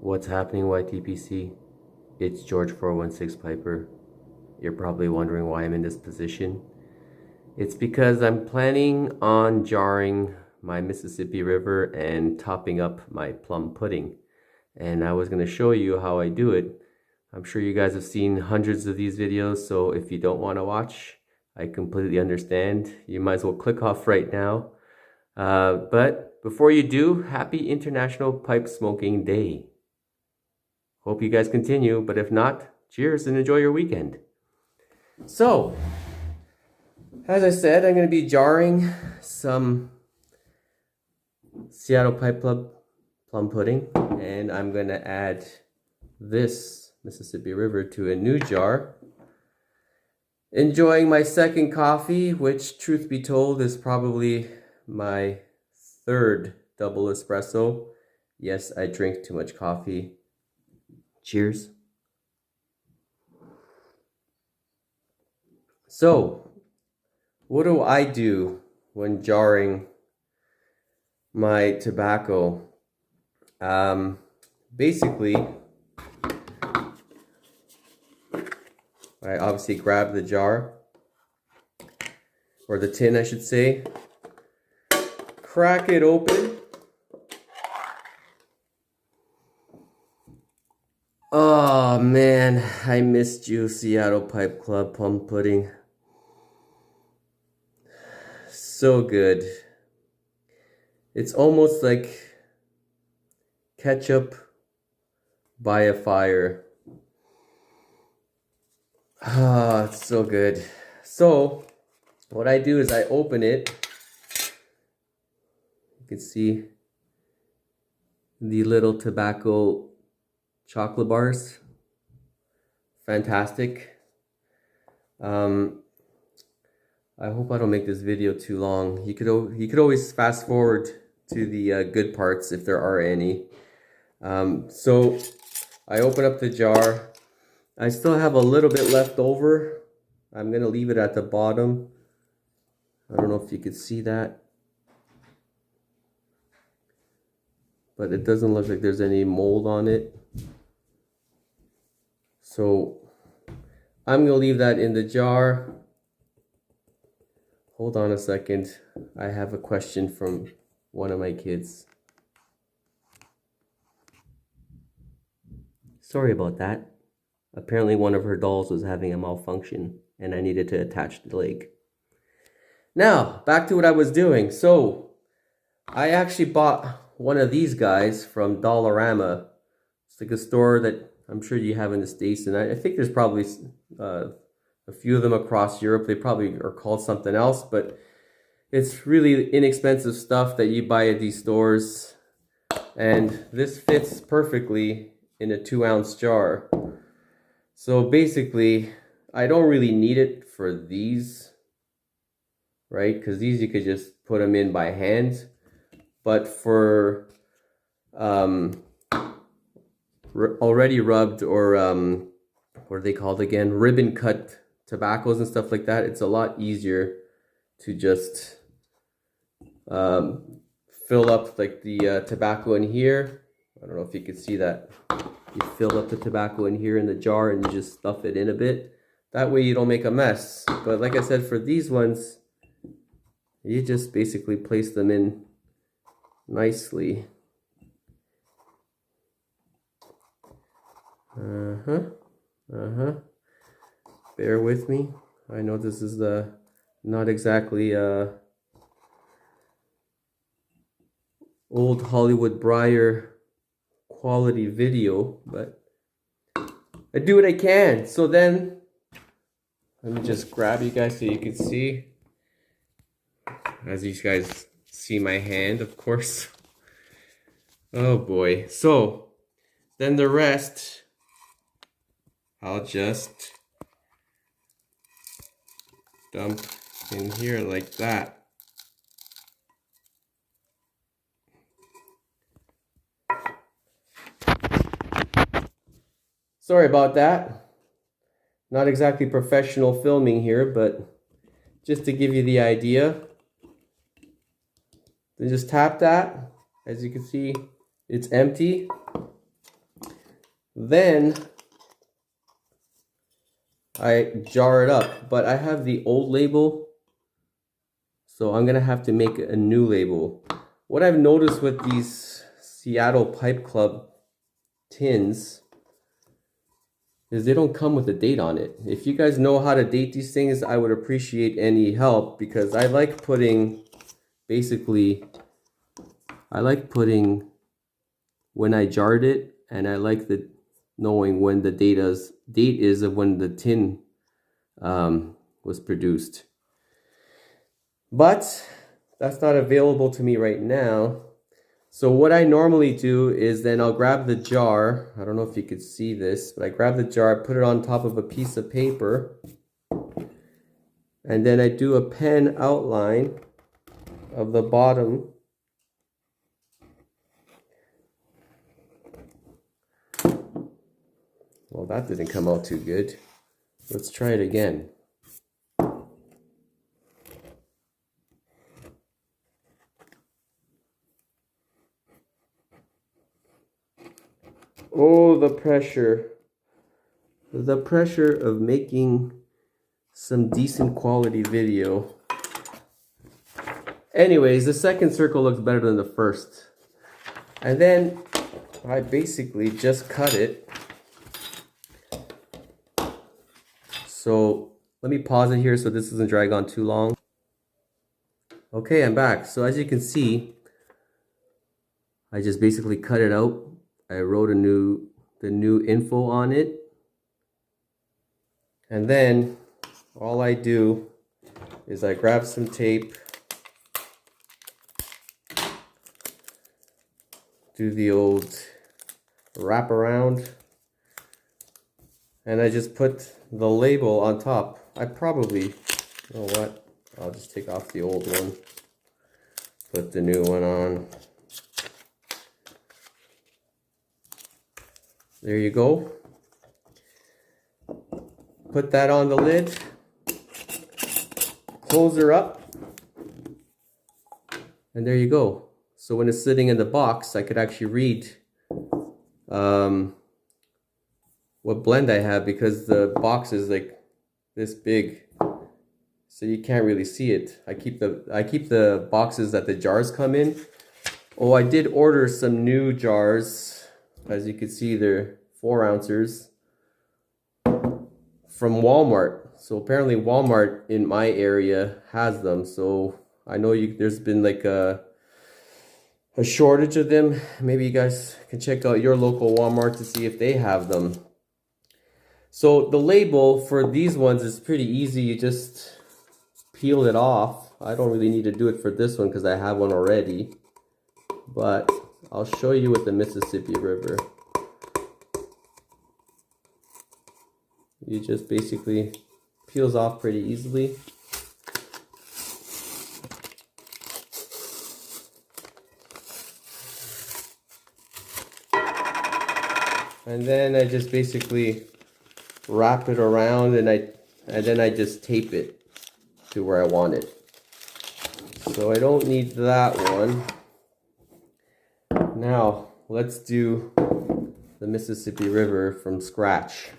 What's happening, YTPC? It's George 416 Piper. You're probably wondering why I'm in this position. It's because I'm planning on jarring my Mississippi River and topping up my plum pudding. And I was going to show you how I do it. I'm sure you guys have seen hundreds of these videos, so if you don't want to watch, I completely understand. You might as well click off right now. But before you do, happy International Pipe Smoking Day. Hope you guys continue, but if not, cheers and enjoy your weekend. So, as I said, I'm going to be jarring some Seattle Pipe Club plum pudding, and I'm going to add this Mississippi River to a new jar. Enjoying my second coffee, which, truth be told, is probably my third double espresso. Yes, I drink too much coffee. Cheers. So, what do I do when jarring my tobacco? Basically, I obviously grab the jar, or the tin I should say, crack it open. Oh man, I missed you, Seattle Pipe Club plum pudding. So good. It's almost like ketchup by a fire. Ah, it's so good. So, what I do is I open it. You can see the little tobacco chocolate bars. Fantastic. I hope I don't make this video too long. You could always fast forward to the good parts if there are any. So I open up the jar. I still have a little bit left over. I'm gonna leave it at the bottom. I don't know if you could see that, but it doesn't look like there's any mold on it. So I'm gonna leave that in the jar. Hold on a second. I have a question from one of my kids. Sorry about that. Apparently one of her dolls was having a malfunction and I needed to attach the leg. Now, back to what I was doing. So, I actually bought one of these guys from Dollarama. It's like a store that I'm sure you have in the States, and I think there's probably a few of them across Europe. They probably are called something else, but it's really inexpensive stuff that you buy at these stores. And this fits perfectly in a 2-ounce jar. So basically, I don't really need it for these, right? Because these you could just put them in by hand. But for already rubbed, or what are they called again? Ribbon cut tobaccos and stuff like that, it's a lot easier to just fill up like the tobacco in here. I don't know if you can see that. You fill up the tobacco in here in the jar and you just stuff it in a bit. That way you don't make a mess. But like I said, for these ones, you just basically place them in nicely. Bear with me. I know this is not exactly old Hollywood Briar quality video, but I do what I can. So then, let me just grab you guys so you can see. As you guys see my hand, of course. Oh boy. So, then the rest, I'll just dump in here like that. Sorry about that. Not exactly professional filming here, but just to give you the idea. Then just tap that. As you can see, it's empty. Then I jar it up, but I have the old label, so I'm gonna have to make a new label. What I've noticed with these Seattle Pipe Club tins is they don't come with a date on it. If you guys know how to date these things, I would appreciate any help, because I like putting, basically, I like putting when I jarred it, and I like the knowing when the date is of when the tin was produced. But that's not available to me right now. So what I normally do is then I'll grab the jar. I don't know if you could see this, but I grab the jar, put it on top of a piece of paper, and then I do a pen outline of the bottom. Well, that didn't come out too good. Let's try it again. Oh, the pressure. The pressure of making some decent quality video. Anyways, the second circle looks better than the first. And then I basically just cut it. So let me pause it here so this doesn't drag on too long. Okay, I'm back. So as you can see, I just basically cut it out. I wrote the new info on it. And then all I do is I grab some tape, do the old wrap around, and I just put the label on top. I probably, you know what, I'll just take off the old one, put the new one on. There you go. Put that on the lid, close her up, and there you go. So when it's sitting in the box, I could actually read what blend I have, because the box is like this big, so you can't really see it. I keep the boxes that the jars come in. Oh, I did order some new jars. As you can see, they're 4 ounces from Walmart. So apparently Walmart in my area has them. So I know there's been like a shortage of them. Maybe you guys can check out your local Walmart to see if they have them. So the label for these ones is pretty easy. You just peel it off. I don't really need to do it for this one because I have one already. But I'll show you with the Mississippi River. You just basically peels off pretty easily. And then I just basically wrap it around, and then I just tape it to where I want it. So I don't need that one. Now let's do the Mississippi River from scratch.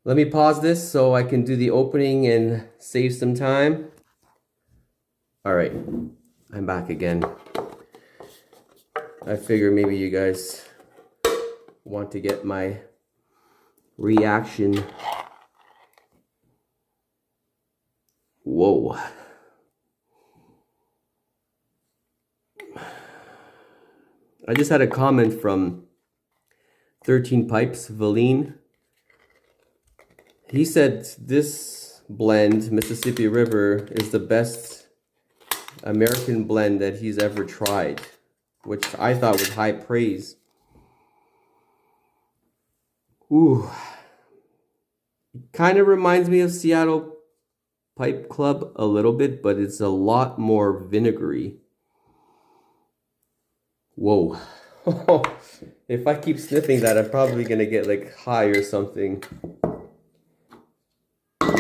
Let me pause this so I can do the opening and save some time. All right, I'm back again. I figure maybe you guys want to get my reaction. Whoa. I just had a comment from 13 Pipes, Valine. He said this blend, Mississippi River, is the best American blend that he's ever tried, which I thought was high praise. Ooh. Kind of reminds me of Seattle Pipe Club a little bit, but it's a lot more vinegary. Whoa. If I keep sniffing that, I'm probably gonna get like high or something.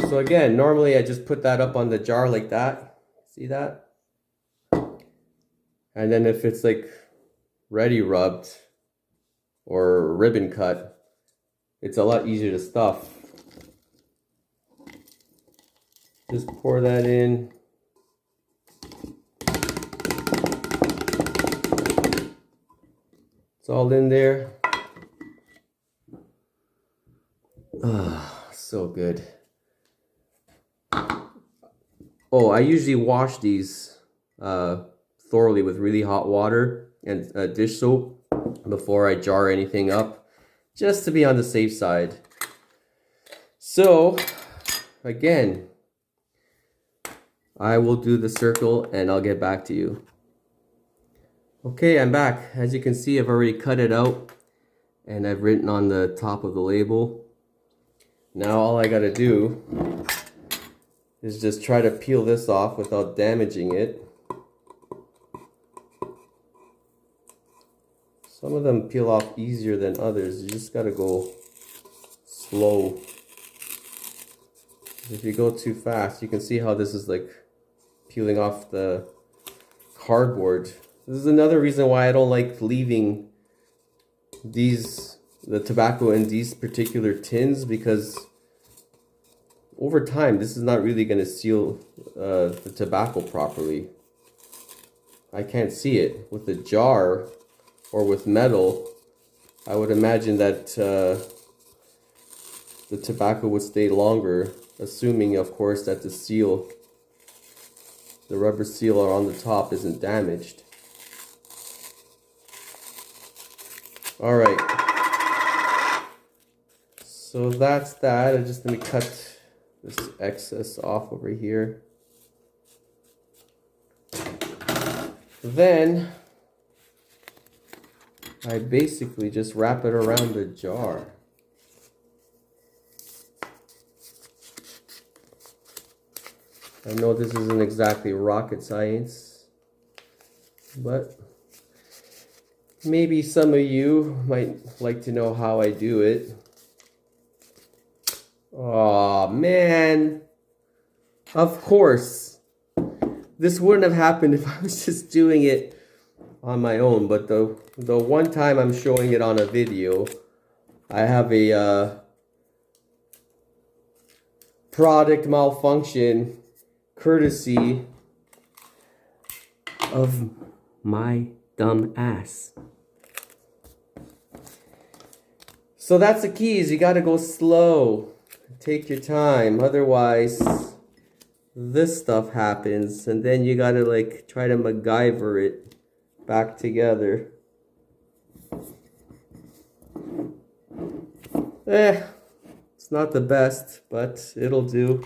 So again, normally I just put that up on the jar like that. See that? And then if it's like ready rubbed, or ribbon cut, it's a lot easier to stuff. Just pour that in. It's all in there. Ah, so good. Oh, I usually wash these thoroughly with really hot water and dish soap before I jar anything up, just to be on the safe side. So, again, I will do the circle and I'll get back to you. Okay, I'm back. As you can see, I've already cut it out and I've written on the top of the label. Now all I gotta do is just try to peel this off without damaging it. Some of them peel off easier than others. You just gotta go slow. If you go too fast, you can see how this is like peeling off the cardboard. This is another reason why I don't like leaving the tobacco in these particular tins, because over time this is not really going to seal the tobacco properly. I can't see it. With a jar or with metal, I would imagine that the tobacco would stay longer, assuming of course that the rubber seal on the top isn't damaged. All right, so that's that. Let me cut this excess off over here. Then I basically just wrap it around the jar. I know this isn't exactly rocket science, but maybe some of you might like to know how I do it. Oh man, of course. This wouldn't have happened if I was just doing it on my own, but the one time I'm showing it on a video, I have a product malfunction courtesy of my dumb ass. So that's the key, is you gotta go slow. Take your time, otherwise this stuff happens and then you gotta like try to MacGyver it back together. It's not the best, but it'll do.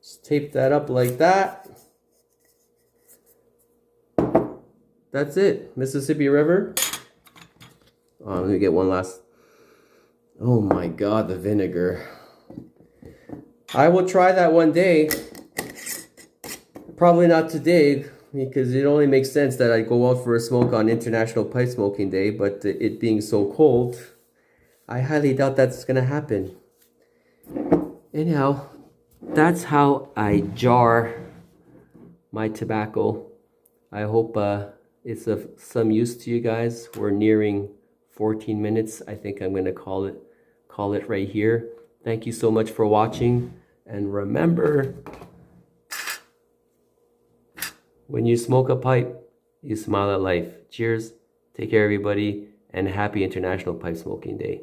Just tape that up like that. That's it. Mississippi River. Oh, let me get one last. Oh my God, the vinegar. I will try that one day. Probably not today, because it only makes sense that I go out for a smoke on International Pipe Smoking Day, but it being so cold, I highly doubt that's gonna happen. Anyhow, that's how I jar my tobacco. I hope it's of some use to you guys. We're nearing 14 minutes. I think I'm gonna call it right here. Thank you so much for watching, and remember, when you smoke a pipe, you smile at life. Cheers, take care everybody, and happy International Pipe Smoking Day.